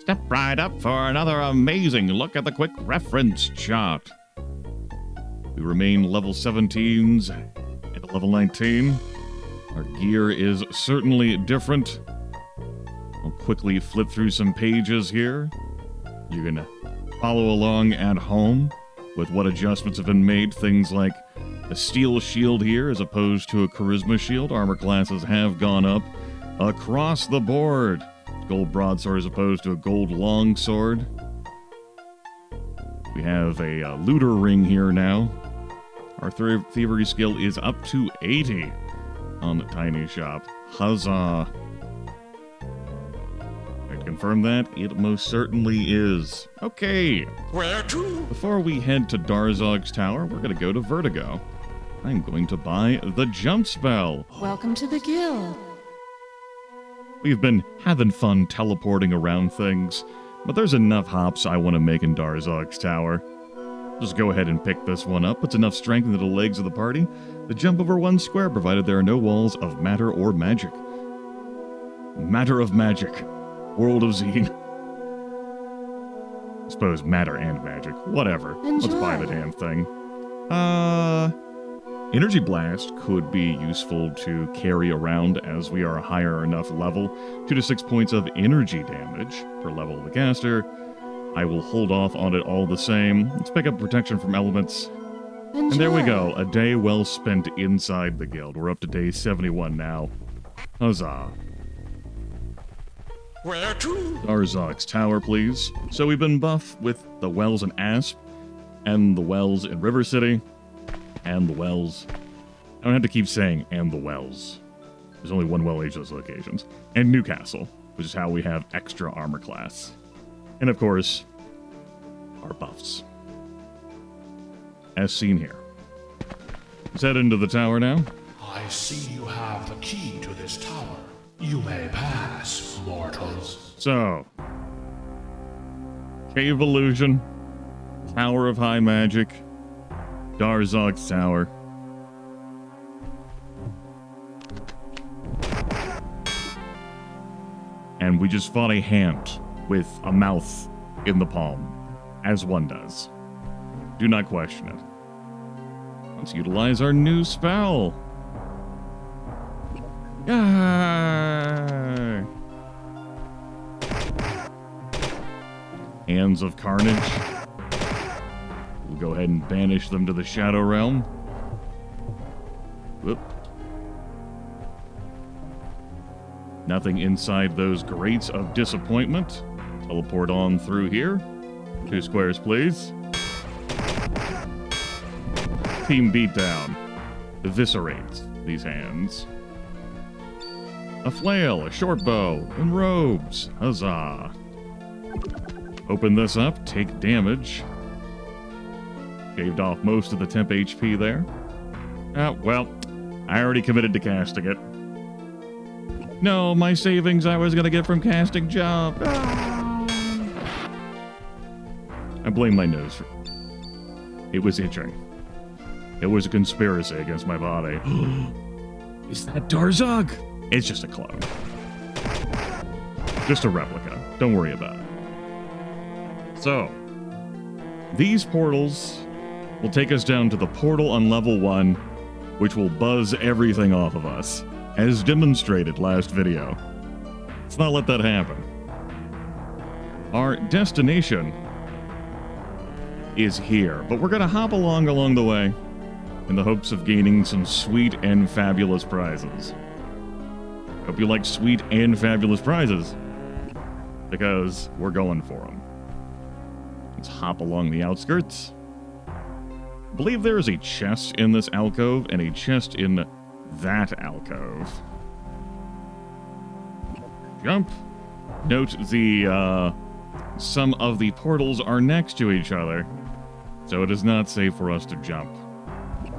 Step right up for another amazing look at the quick reference chart. We remain level 17s and level 19. Our gear is certainly different. I'll quickly flip through some pages here. You can follow along at home with what adjustments have been made. Things like a steel shield here as opposed to a charisma shield. Armor classes have gone up across the board. Gold broadsword as opposed to a gold longsword. We have a looter ring here now. Our thievery skill is up to 80 on the tiny shop. Huzzah! I confirm that it most certainly is. Okay. Where to? Before we head to Darzog's tower, we're going to go to Vertigo. I'm going to buy the jump spell. Welcome to the guild. We've been having fun teleporting around things, but there's enough hops I want to make in Darzog's tower. Just go ahead and pick this one up. Puts enough strength into the legs of the party to jump over one square, provided there are no walls of matter or magic. Matter of magic. World of Xeen. I suppose matter and magic. Whatever. Enjoy. Let's buy the damn thing. Energy Blast could be useful to carry around as we are a higher enough level. 2 to 6 points of energy damage per level of the caster. I will hold off on it all the same. Let's pick up protection from elements. Enjoy. And there we go. A day well spent inside the guild. We're up to day 71 now. Huzzah. Where to? Darzog's tower, please. So we've been buffed with the wells in Asp, and the wells in River City, and the wells. I don't have to keep saying and the wells. There's only one well each of those locations. And Newcastle, which is how we have extra armor class. And of course, our buffs. As seen here. Let's head into the tower now. I see you have the key to this tower. You may pass, mortals. So, Cave Illusion, Tower of High Magic, Darzog's Tower. And we just fought a hand with a mouth in the palm, as one does. Do not question it. Let's utilize our new spell. Yay! Hands of Carnage. We'll go ahead and banish them to the Shadow Realm. Whoop. Nothing inside those grates of disappointment. Teleport on through here. 2 squares, please. Team Beatdown. Eviscerate these hands. A flail, a short bow, and robes. Huzzah. Open this up, take damage. Shaved off most of the temp HP there. Well, I already committed to casting it. No, my savings I was going to get from casting jump. I blame my nose for it was itching. It was a conspiracy against my body. Is that Darzog? It's just a clone. Just a replica. Don't worry about it. So, these portals will take us down to the portal on level 1, which will buzz everything off of us, as demonstrated last video. Let's not let that happen. Our destination is here, but we're going to hop along the way in the hopes of gaining some sweet and fabulous prizes. Hope you like sweet and fabulous prizes, because we're going for them. Let's hop along the outskirts. I believe there is a chest in this alcove and a chest in that alcove. Jump. Note the some of the portals are next to each other, so it is not safe for us to jump.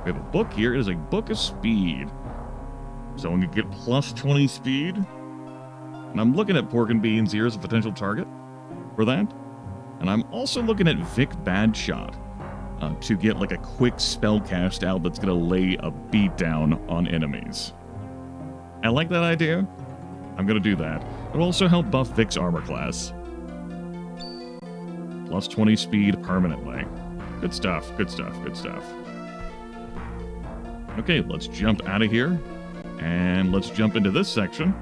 We have a book here. It is a book of speed. So I'm going to get plus 20 speed. And I'm looking at Pork and Beans here as a potential target for that. And I'm also looking at Vic Badshot to get like a quick spell cast out that's going to lay a beat down on enemies. I like that idea. I'm going to do that. It'll also help buff Vic's armor class. Plus 20 speed permanently. Good stuff, good stuff, good stuff. Okay, let's jump out of here. And let's jump into this section.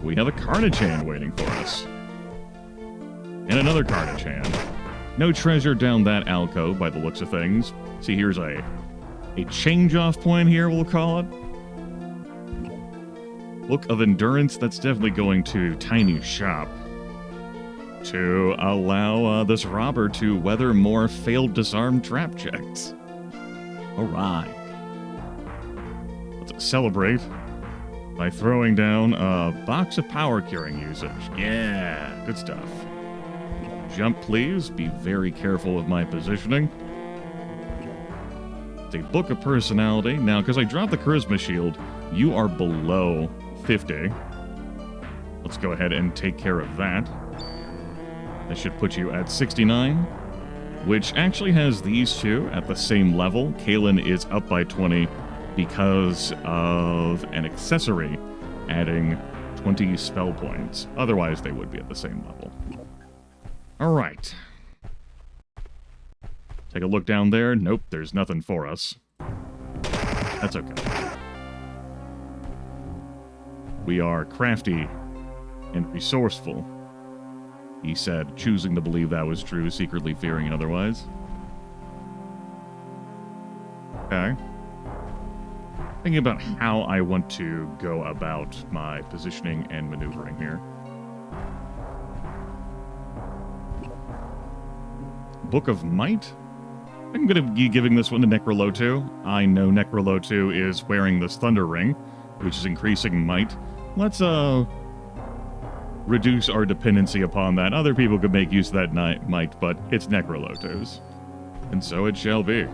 We have a carnage hand waiting for us. And another carnage hand. No treasure down that alcove by the looks of things. See, here's a change-off point here, we'll call it. Book of Endurance, that's definitely going to Tiny's shop to allow this robber to weather more failed disarm trap checks. All right. Let's celebrate by throwing down a box of power curing usage. Yeah, good stuff. Jump, please. Be very careful with my positioning. It's a book of personality. Now, because I dropped the charisma shield, you are below 50. Let's go ahead and take care of that. That should put you at 69, which actually has these two at the same level. Kalen is up by 20 because of an accessory adding 20 spell points. Otherwise, they would be at the same level. All right. Take a look down there. Nope, there's nothing for us. That's okay. We are crafty and resourceful, he said, choosing to believe that was true, secretly fearing otherwise. Okay. Thinking about how I want to go about my positioning and maneuvering here. Book of Might? I'm going to be giving this one to Necrolotu. I know Necrolotu is wearing this Thunder Ring, which is increasing might. Let's reduce our dependency upon that. Other people could make use of that might, but it's Necrolotu's. And so it shall be.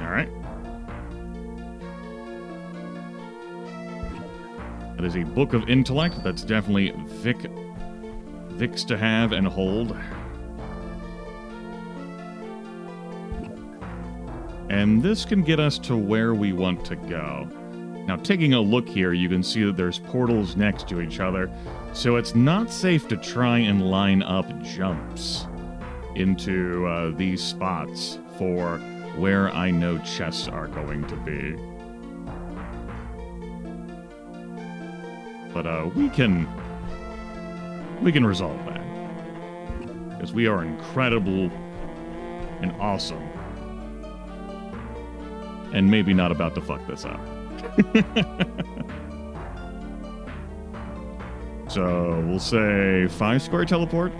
Alright. That is a Book of Intellect. That's definitely Vic's to have and hold. And this can get us to where we want to go. Now, taking a look here, you can see that there's portals next to each other, so it's not safe to try and line up jumps into these spots for where I know chests are going to be. But we can resolve that, because we are incredible and awesome. And maybe not about to fuck this up. So, we'll say 5 square teleport.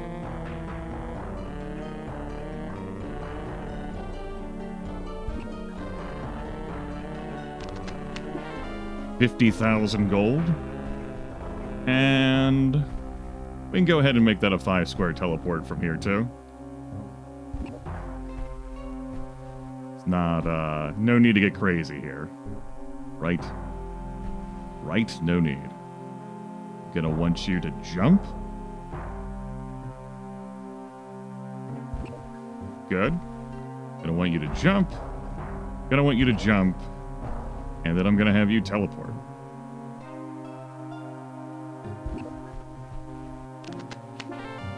$50,000 gold. And we can go ahead and make that a 5 square teleport from here, too. Not, no need to get crazy here. Right? Right? No need. Gonna want you to jump. Good. Gonna want you to jump. Gonna want you to jump. And then I'm gonna have you teleport.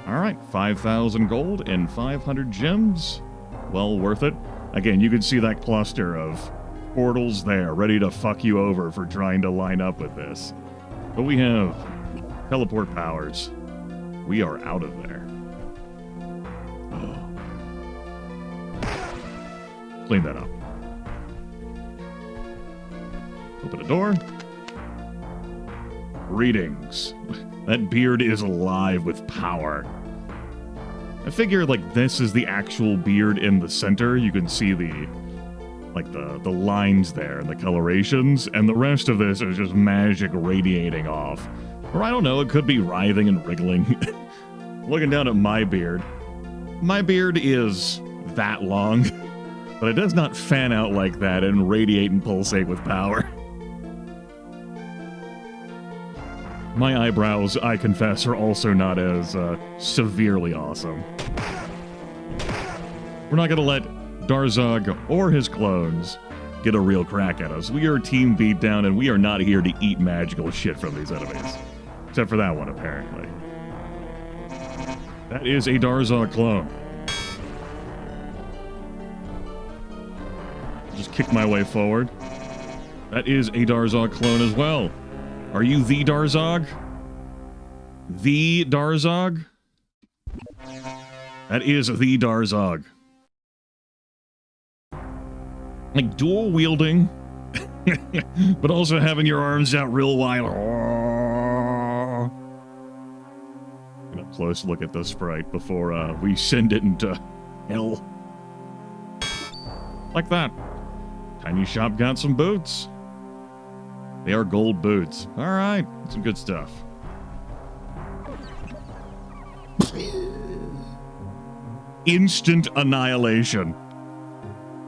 Alright, 5,000 gold and 500 gems. Well worth it. Again, you can see that cluster of portals there, ready to fuck you over for trying to line up with this. But we have teleport powers. We are out of there. Oh. Clean that up. Open the door. Greetings. That beard is alive with power. I figure, like, this is the actual beard in the center. You can see the lines there and the colorations, and the rest of this is just magic radiating off. Or I don't know, it could be writhing and wriggling. Looking down at my beard is that long, but it does not fan out like that and radiate and pulsate with power. My eyebrows, I confess, are also not as severely awesome. We're not going to let Darzog or his clones get a real crack at us. We are team beatdown, and we are not here to eat magical shit from these enemies. Except for that one, apparently. That is a Darzog clone. Just kick my way forward. That is a Darzog clone as well. Are you the Darzog? The Darzog? That is the Darzog. Like dual wielding, but also having your arms out real wide. Get a close look at the sprite before we send it into hell. Like that. Tiny Shop got some boots. They are gold boots. All right, some good stuff. Instant annihilation.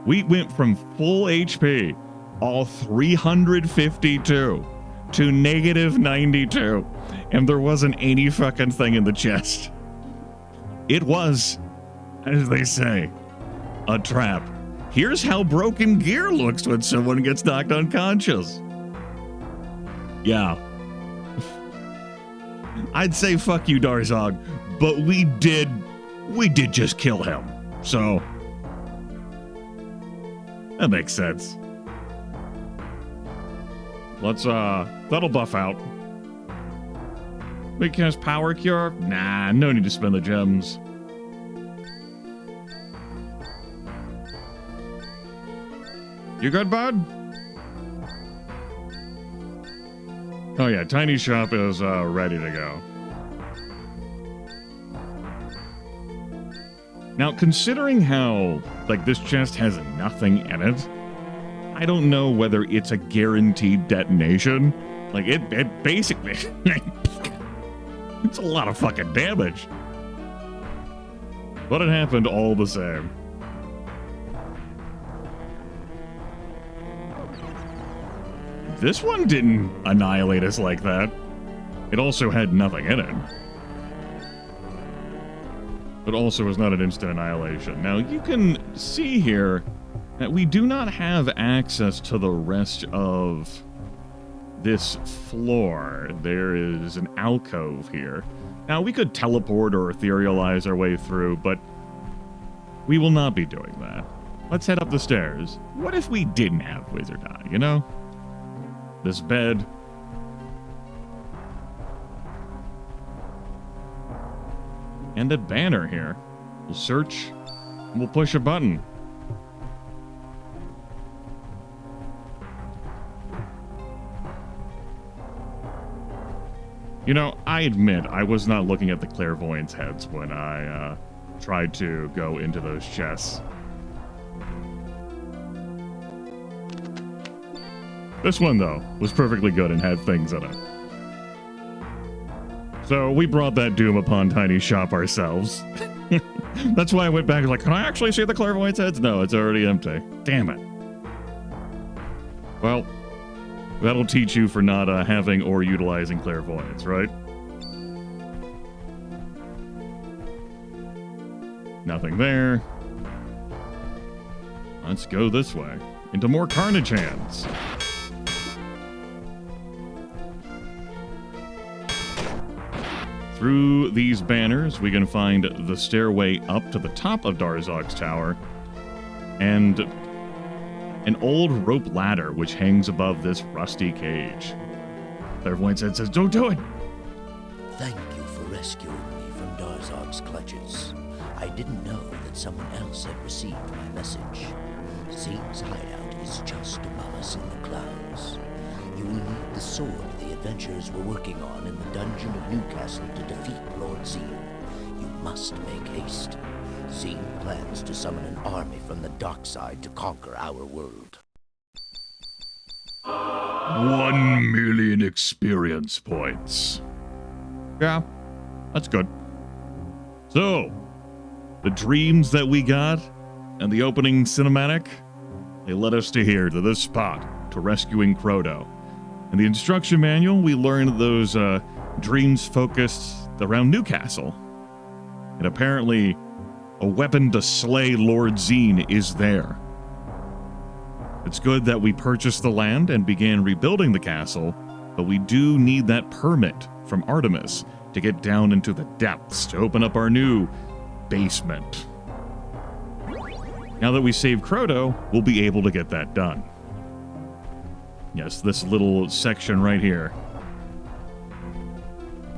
We went from full HP, all 352, to negative 92, and there wasn't any fucking thing in the chest. It was, as they say, a trap. Here's how broken gear looks when someone gets knocked unconscious. Yeah. I'd say fuck you, Darzog, but we did just kill him. So that makes sense. Let's that'll buff out. We cast power cure? Nah, no need to spend the gems. You good, bud? Oh yeah, Tiny Shop is ready to go. Now, considering how, like, this chest has nothing in it, I don't know whether it's a guaranteed detonation. Like, it basically... it's a lot of fucking damage. But it happened all the same. This one didn't annihilate us like that. It also had nothing in it. But also was not an instant annihilation. Now, you can see here that we do not have access to the rest of this floor. There is an alcove here. Now, we could teleport or etherealize our way through, but we will not be doing that. Let's head up the stairs. What if we didn't have Wizard Eye, you know? This bed. And a banner here. We'll search, and we'll push a button. You know, I admit I was not looking at the Clairvoyance heads when I tried to go into those chests. This one, though, was perfectly good and had things in it. So we brought that doom upon Tiny Shop ourselves. That's why I went back and was like, can I actually see the Clairvoyance heads? No, it's already empty. Damn it. Well, that'll teach you for not having or utilizing Clairvoyance, right? Nothing there. Let's go this way. Into more Carnage hands. Through these banners, we can find the stairway up to the top of Darzog's tower, and an old rope ladder which hangs above this rusty cage. Clairvoyance head says, don't do it! Thank you for rescuing me from Darzog's clutches. I didn't know that someone else had received my message. Xeen's hideout is just above us in the clouds. You will need the sword the adventurers were working on in the dungeon of Newcastle to defeat Lord Xeen. You must make haste. Xeen plans to summon an army from the dark side to conquer our world. 1 million experience points. Yeah, that's good. So, the dreams that we got and the opening cinematic, they led us to here, to this spot, to rescuing Crodo. In the instruction manual, we learned those dreams focused around Newcastle. And apparently, a weapon to slay Lord Xeen is there. It's good that we purchased the land and began rebuilding the castle, but we do need that permit from Artemis to get down into the depths to open up our new basement. Now that we saved Crodo, we'll be able to get that done. Yes, this little section right here.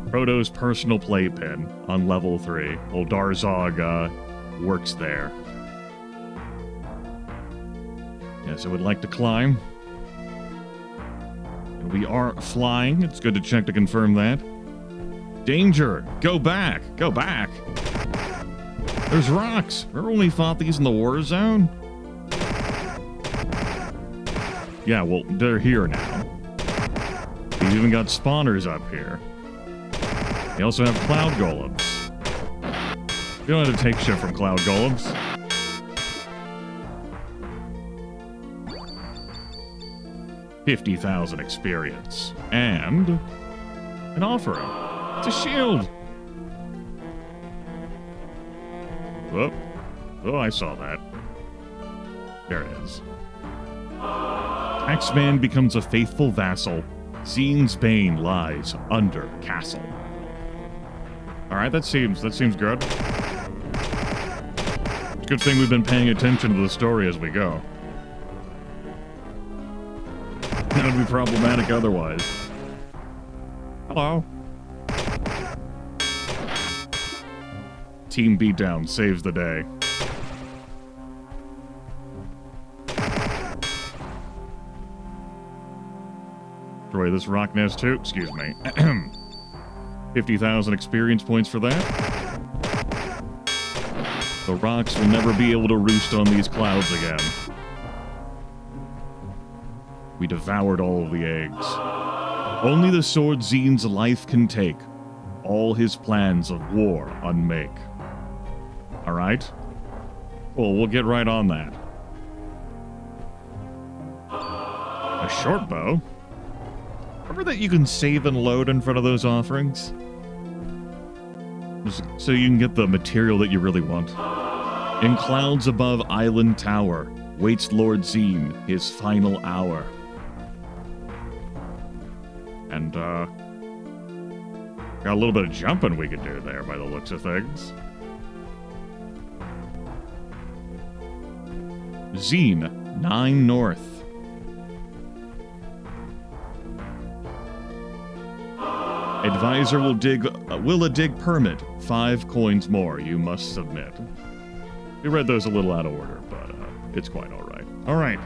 Crodo's personal playpen on level 3. Old Darzog works there. Yes, I would like to climb. And we are flying. It's good to check to confirm that. Danger! Go back! Go back! There's rocks! Remember when we fought these in the war zone? Yeah, well, they're here now. We've even got spawners up here. They also have cloud golems. You don't have to take shit from cloud golems. $50,000 experience. And an offering. It's a shield. Oh, oh, I saw that. There it is. Axeman becomes a faithful vassal. Xeen's bane lies under castle. All right, that seems good. It's a good thing we've been paying attention to the story as we go. That would be problematic otherwise. Hello. Team beatdown saves the day. Destroy this rock nest too. Excuse me. 50,000 experience points for that. The rocks will never be able to roost on these clouds again. We devoured all of the eggs. Only the sword Xeen's life can take. All his plans of war unmake. Alright? Well, we'll get right on that. A short bow? Remember that you can save and load in front of those offerings? Just so you can get the material that you really want. In clouds above Island Tower, waits Lord Xeen, his final hour. And, got a little bit of jumping we could do there by the looks of things. Xeen, 9 north. Advisor will a dig permit. 5 coins more. You must submit. We read those a little out of order, but it's quite all right. All right,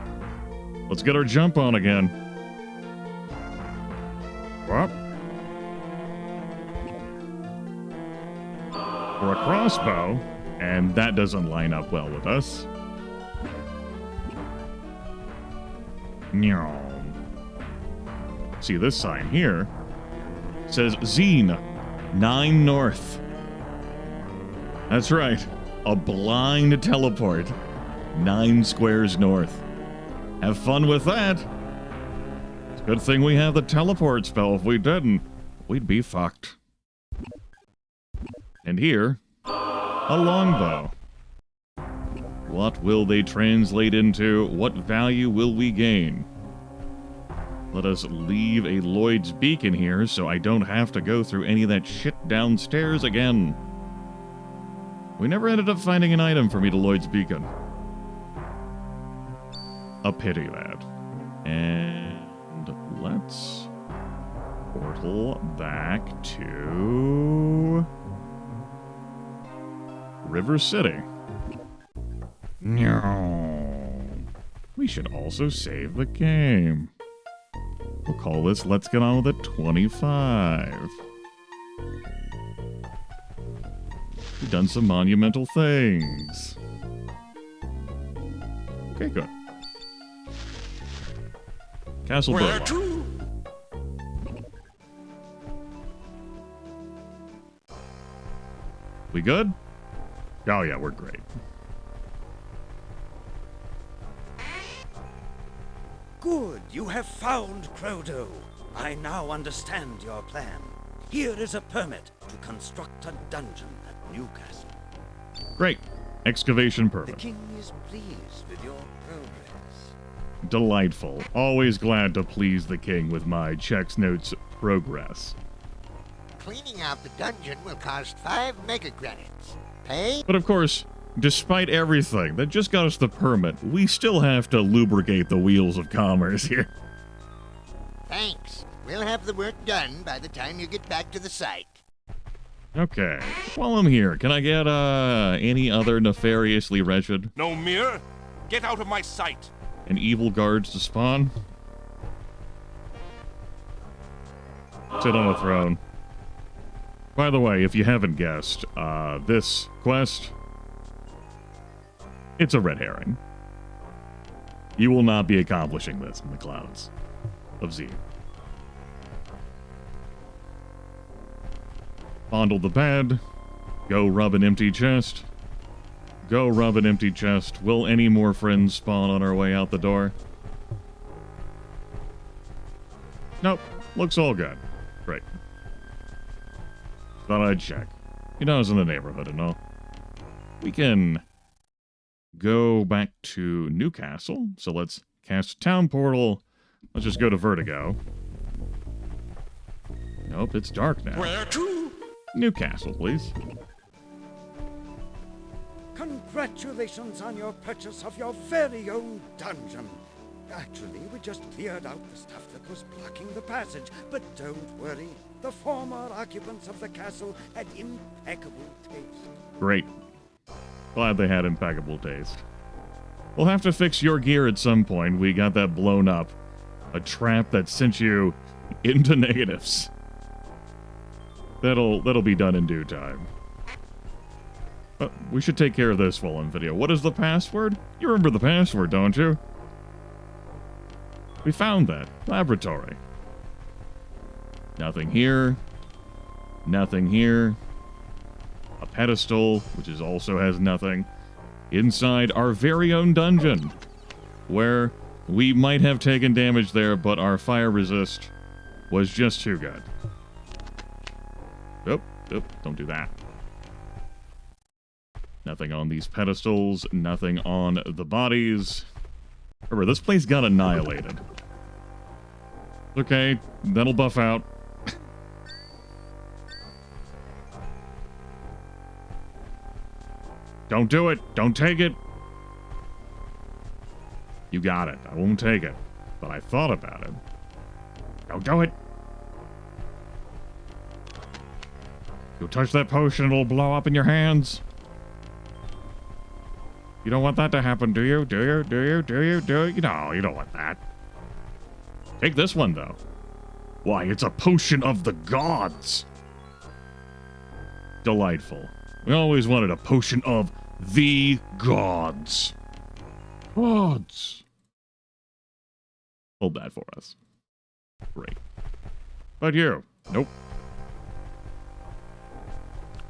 let's get our jump on again. What? For a crossbow, and that doesn't line up well with us. See this sign here? It says Xeen, 9 north. That's right, a blind teleport, 9 squares north. Have fun with that. It's a good thing we have the teleport spell. If we didn't, we'd be fucked. And here, a longbow. What will they translate into? What value will we gain? Let us leave a Lloyd's beacon here so I don't have to go through any of that shit downstairs again. We never ended up finding an item for me to Lloyd's beacon. A pity that. And let's portal back to River City. No. We should also save the game. We'll call this Let's Get On With It 25. We've done some monumental things. Okay, good. Castle Birdlock. We good? Oh yeah, we're great. Good, you have found Crodo. I now understand your plan. Here is a permit to construct a dungeon at Newcastle. Great. Excavation The permit. king is pleased with your progress. Delightful. Always glad to please the king with my checks notes progress. Cleaning out the dungeon will cost 5 mega credits. Pay? But of course, despite everything that just got us the permit, we still have to lubricate the wheels of commerce here. Thanks. We'll have the work done by the time you get back to the site. Okay. While I'm here, can I get, any other nefariously wretched No mirror? Get out of my sight! and evil guards to spawn? Sit on a throne. By the way, if you haven't guessed, this quest, it's a red herring. You will not be accomplishing this in the clouds of Xeen. Fondle the bed. Go rub an empty chest. Go rub an empty chest. Will any more friends spawn on our way out the door? Nope. Looks all good. Great. Thought I'd check. You know, I was in the neighborhood and all. We can go back to Newcastle. So let's cast Town Portal. Let's just go to Vertigo. Nope, it's dark now. Where to? Newcastle, please. Congratulations on your purchase of your very own dungeon. Actually, we just cleared out the stuff that was blocking the passage, but don't worry. The former occupants of the castle had impeccable taste. Great. Glad they had impeccable taste. We'll have to fix your gear at some point. We got that blown up. A trap that sent you into negatives. That'll be done in due time. But we should take care of this while on video. What is the password? You remember the password, don't you? We found that. Laboratory. Nothing here. Nothing here. A pedestal, which also has nothing. Inside our very own dungeon, where we might have taken damage there, but our fire resist was just too good. Oop, don't do that. Nothing on these pedestals, nothing on the bodies. Remember, this place got annihilated. Okay, that'll buff out. Don't do it. Don't take it. You got it. I won't take it. But I thought about it. Don't do it. You'll touch that potion, it'll blow up in your hands. You don't want that to happen, do you? Do you? Do you? Do you? Do you? No, you don't want that. Take this one, though. Why, it's a potion of the gods. Delightful. We always wanted a potion of the gods. Gods. Hold that for us. Great. But you. Nope.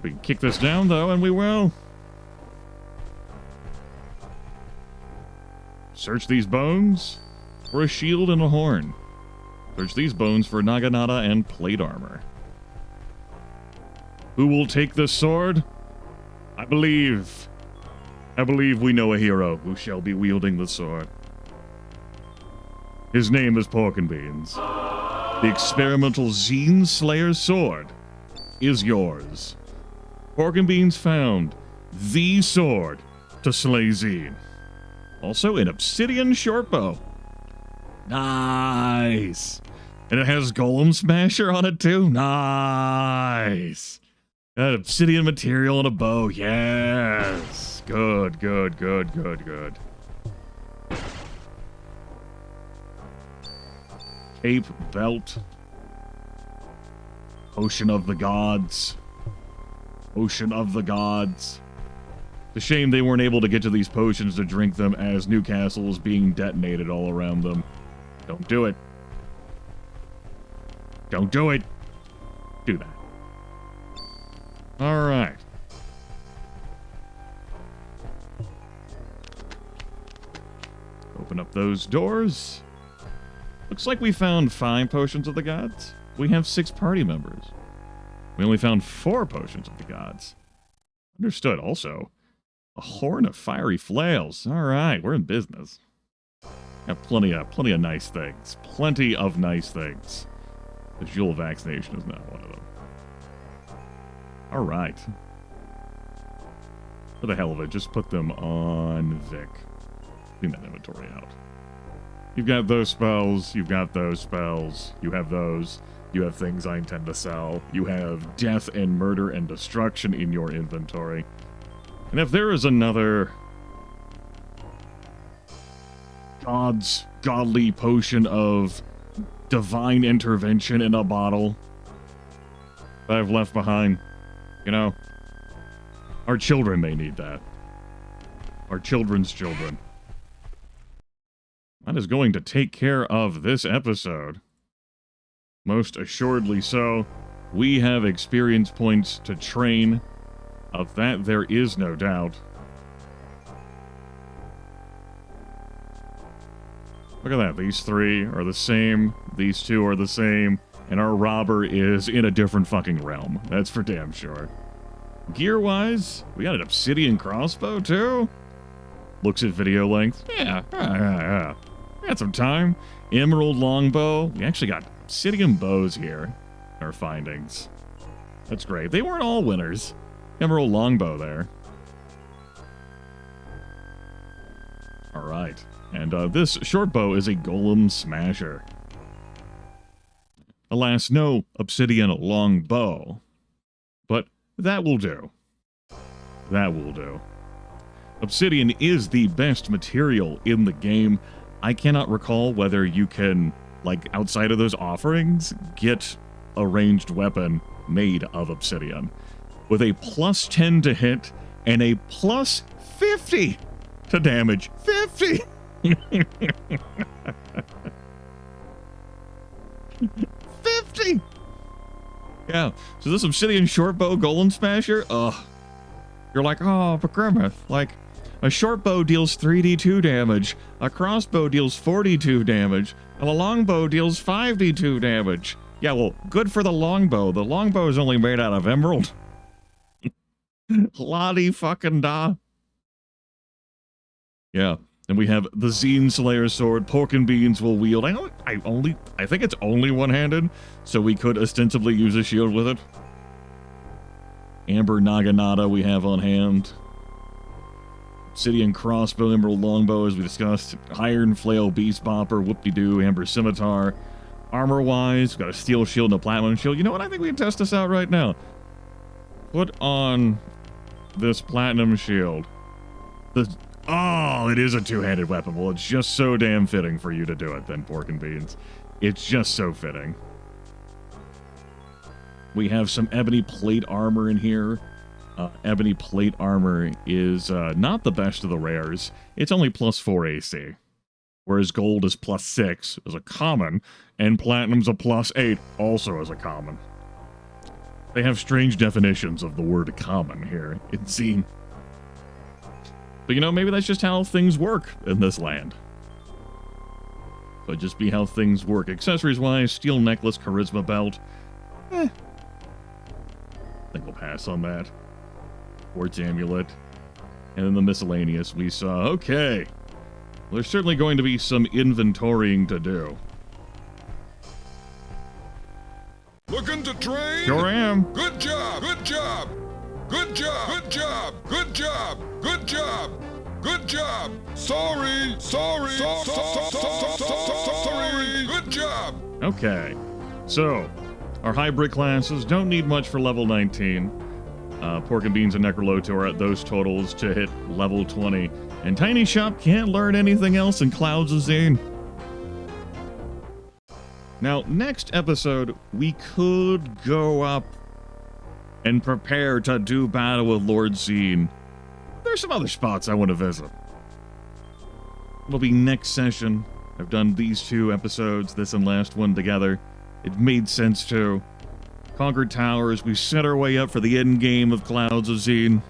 We can kick this down, though, and we will. Search these bones for a shield and a horn. Search these bones for Naginata and plate armor. Who will take this sword? I believe we know a hero who shall be wielding the sword. His name is Pork and Beans. The experimental Xeen Slayer's sword is yours. Pork and Beans found the sword to slay Xeen. Also, an obsidian shortbow. Nice. And it has Golem Smasher on it, too. Nice. That obsidian material and a bow. Yes. Good, good, good, good, good. Cape, belt. Potion of the gods. Potion of the gods. It's a shame they weren't able to get to these potions to drink them as Newcastle is being detonated all around them. Don't do it. Don't do it. Do that. All right. Open up those doors. Looks like we found 5 potions of the gods. We have 6 party members. We only found 4 potions of the gods. Understood. Also, a horn of fiery flails. All right, we're in business. Got plenty of nice things. Plenty of nice things. The dual vaccination is not one of them. All right. For the hell of it, just put them on Vic. Clean that inventory out. You've got those spells. You've got those spells. You have those. You have things I intend to sell. You have death and murder and destruction in your inventory. And if there is another godly potion of divine intervention in a bottle that I've left behind, you know, our children may need that. Our children's children. That is going to take care of this episode. Most assuredly so. We have experience points to train. Of that, there is no doubt. Look at that. These three are the same. These two are the same. And our robber is in a different fucking realm. That's for damn sure. Gear-wise, we got an obsidian crossbow, too? Looks at video length. Yeah. We got some time. Emerald longbow. We actually got obsidian bows here. Our findings. That's great. They weren't all winners. Emerald longbow there. All right. And this short bow is a golem smasher. Alas, no obsidian longbow. But that will do. That will do. Obsidian is the best material in the game. I cannot recall whether you can, like, outside of those offerings, get a ranged weapon made of obsidian. With a plus 10 to hit and a plus 50 to damage. 50! 50! Yeah, so this obsidian shortbow golem smasher, you're like, oh, but Grimith, like, a shortbow deals 3d2 damage, a crossbow deals 42 damage, and a longbow deals 5d2 damage. Yeah, well, good for the longbow. The longbow is only made out of emerald. Lottie fucking da. Yeah, and we have the Xeen Slayer sword. Pork and Beans will wield. I think it's only one-handed, so we could ostensibly use a shield with it. Amber Naginata we have on hand. Obsidian crossbow, emerald longbow, as we discussed. Iron flail, beast bopper, whoop-de-doo, amber scimitar. Armor-wise, we've got a steel shield and a platinum shield. You know what? I think we can test this out right now. Put on this platinum shield. Oh, it is a two-handed weapon. Well, it's just so damn fitting for you to do it then, Pork and Beans. It's just so fitting. We have some ebony plate armor in here. Ebony plate armor is not the best of the rares. It's only plus 4 AC. Whereas gold is plus 6 as a common, and platinum's a plus 8 also as a common. They have strange definitions of the word common here in Xeen. But you know, maybe that's just how things work in this land. Could just be how things work. Accessories-wise, steel necklace, charisma belt. I think we'll pass on that. Quartz amulet. And then the miscellaneous we saw. Okay. Well, there's certainly going to be some inventorying to do. Looking to train? Sure am. Good job! Good job! Good job! Good job! Good job! Good job! Good job! Sorry! Sorry! Sorry! Good job! Okay. So, our hybrid classes don't need much for level 19. Pork and Beans and Necroloto are at those totals to hit level 20. And Tiny Shop can't learn anything else in Clouds of Xeen. Now, next episode, we could go up and prepare to do battle with Lord Xeen. There's some other spots I want to visit. It'll be next session. I've done these two episodes, this and last one together. It made sense to. Conquered Towers, we set our way up for the end game of Clouds of Xeen.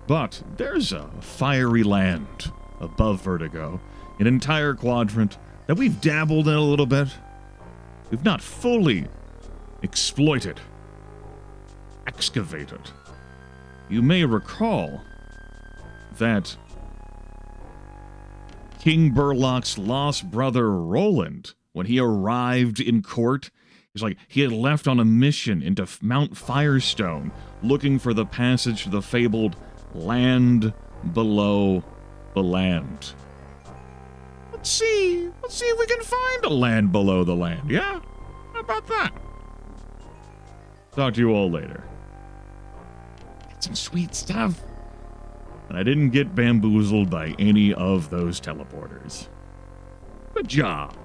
But there's a fiery land above Vertigo, an entire quadrant that we've dabbled in a little bit. We've not fully exploited, excavated. You may recall that King Burlock's lost brother Roland, when he arrived in court, it's like he had left on a mission into Mount Firestone, looking for the passage to the fabled land below the land. Let's see if we can find a land below the land, yeah? How about that? Talk to you all later. That's some sweet stuff. And I didn't get bamboozled by any of those teleporters. Good job.